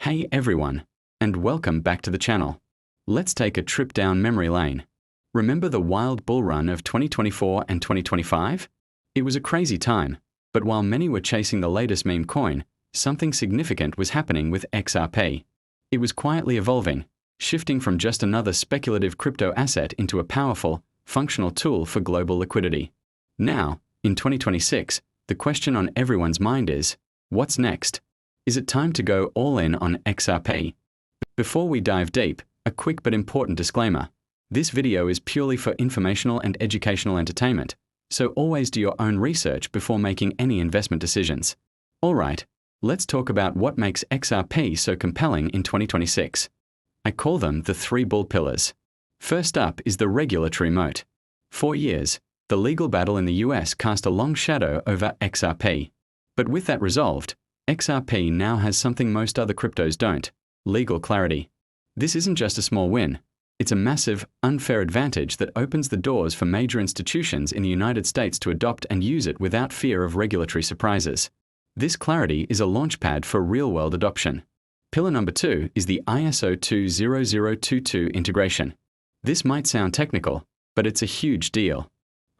Hey everyone, and welcome back to the channel. Let's take a trip down memory lane. Remember the wild bull run of 2024 and 2025? It was a crazy time, but while many were chasing the latest meme coin, something significant was happening with XRP. It was quietly evolving, shifting from just another speculative crypto asset into a powerful, functional tool for global liquidity. Now, in 2026, the question on everyone's mind is, what's next? Is it time to go all in on XRP? Before we dive deep, a quick but important disclaimer. This video is purely for informational and educational entertainment, so always do your own research before making any investment decisions. Alright, let's talk about what makes XRP so compelling in 2026. I call them the three bull pillars. First up is the regulatory moat. For years, the legal battle in the US cast a long shadow over XRP. But with that resolved, XRP now has something most other cryptos don't: legal clarity. This isn't just a small win. It's a massive, unfair advantage that opens the doors for major institutions in the United States to adopt and use it without fear of regulatory surprises. This clarity is a launchpad for real-world adoption. Pillar number 2 is the ISO 20022 integration. This might sound technical, but it's a huge deal.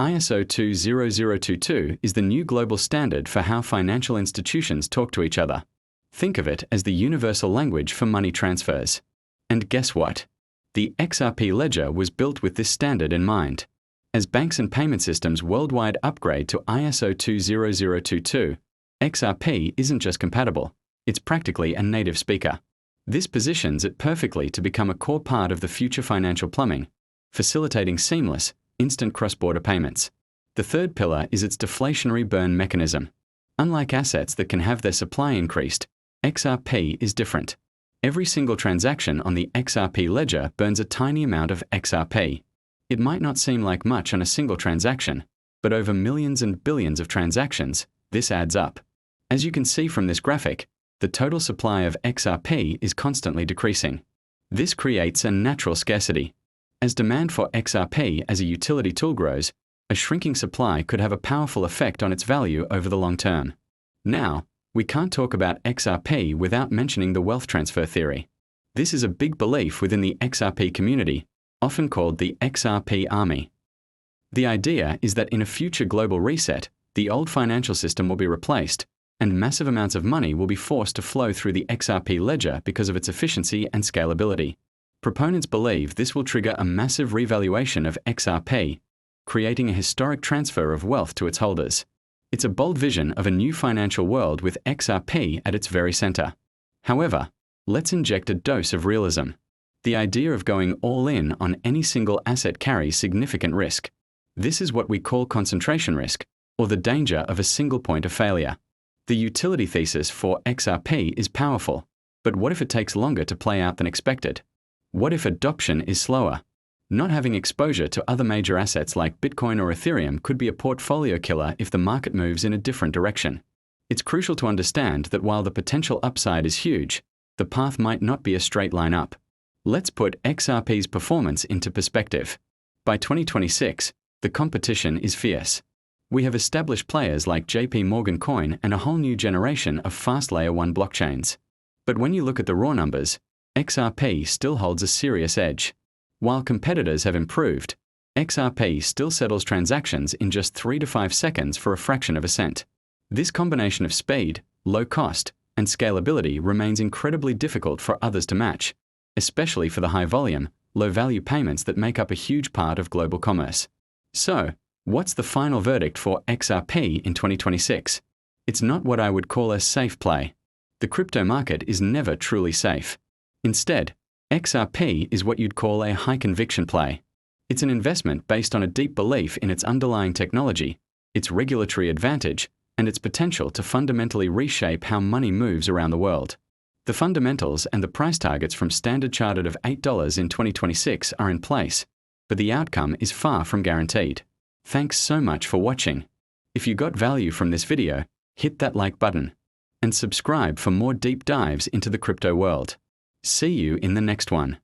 ISO 20022 is the new global standard for how financial institutions talk to each other. Think of it as the universal language for money transfers. And guess what? The XRP ledger was built with this standard in mind. As banks and payment systems worldwide upgrade to ISO 20022, XRP isn't just compatible, it's practically a native speaker. This positions it perfectly to become a core part of the future financial plumbing, facilitating seamless, instant cross-border payments. The third pillar is its deflationary burn mechanism. Unlike assets that can have their supply increased, XRP is different. Every single transaction on the XRP ledger burns a tiny amount of XRP. It might not seem like much on a single transaction, but over millions and billions of transactions, this adds up. As you can see from this graphic, the total supply of XRP is constantly decreasing. This creates a natural scarcity. As demand for XRP as a utility tool grows, a shrinking supply could have a powerful effect on its value over the long term. Now, we can't talk about XRP without mentioning the wealth transfer theory. This is a big belief within the XRP community, often called the XRP army. The idea is that in a future global reset, the old financial system will be replaced, and massive amounts of money will be forced to flow through the XRP ledger because of its efficiency and scalability. Proponents believe this will trigger a massive revaluation of XRP, creating a historic transfer of wealth to its holders. It's a bold vision of a new financial world with XRP at its very center. However, let's inject a dose of realism. The idea of going all in on any single asset carries significant risk. This is what we call concentration risk, or the danger of a single point of failure. The utility thesis for XRP is powerful, but what if it takes longer to play out than expected? What if adoption is slower? Not having exposure to other major assets like Bitcoin or Ethereum could be a portfolio killer if the market moves in a different direction. It's crucial to understand that while the potential upside is huge, the path might not be a straight line up. Let's put XRP's performance into perspective. By 2026, the competition is fierce. We have established players like JP Morgan Coin and a whole new generation of fast layer 1 blockchains. But when you look at the raw numbers, XRP still holds a serious edge. While competitors have improved, XRP still settles transactions in just 3 to 5 seconds for a fraction of a cent. This combination of speed, low cost, and scalability remains incredibly difficult for others to match, especially for the high volume, low value payments that make up a huge part of global commerce. So, what's the final verdict for XRP in 2026? It's not what I would call a safe play. The crypto market is never truly safe. Instead, XRP is what you'd call a high-conviction play. It's an investment based on a deep belief in its underlying technology, its regulatory advantage, and its potential to fundamentally reshape how money moves around the world. The fundamentals and the price targets from Standard Chartered of $8 in 2026 are in place, but the outcome is far from guaranteed. Thanks so much for watching. If you got value from this video, hit that like button and subscribe for more deep dives into the crypto world. See you in the next one.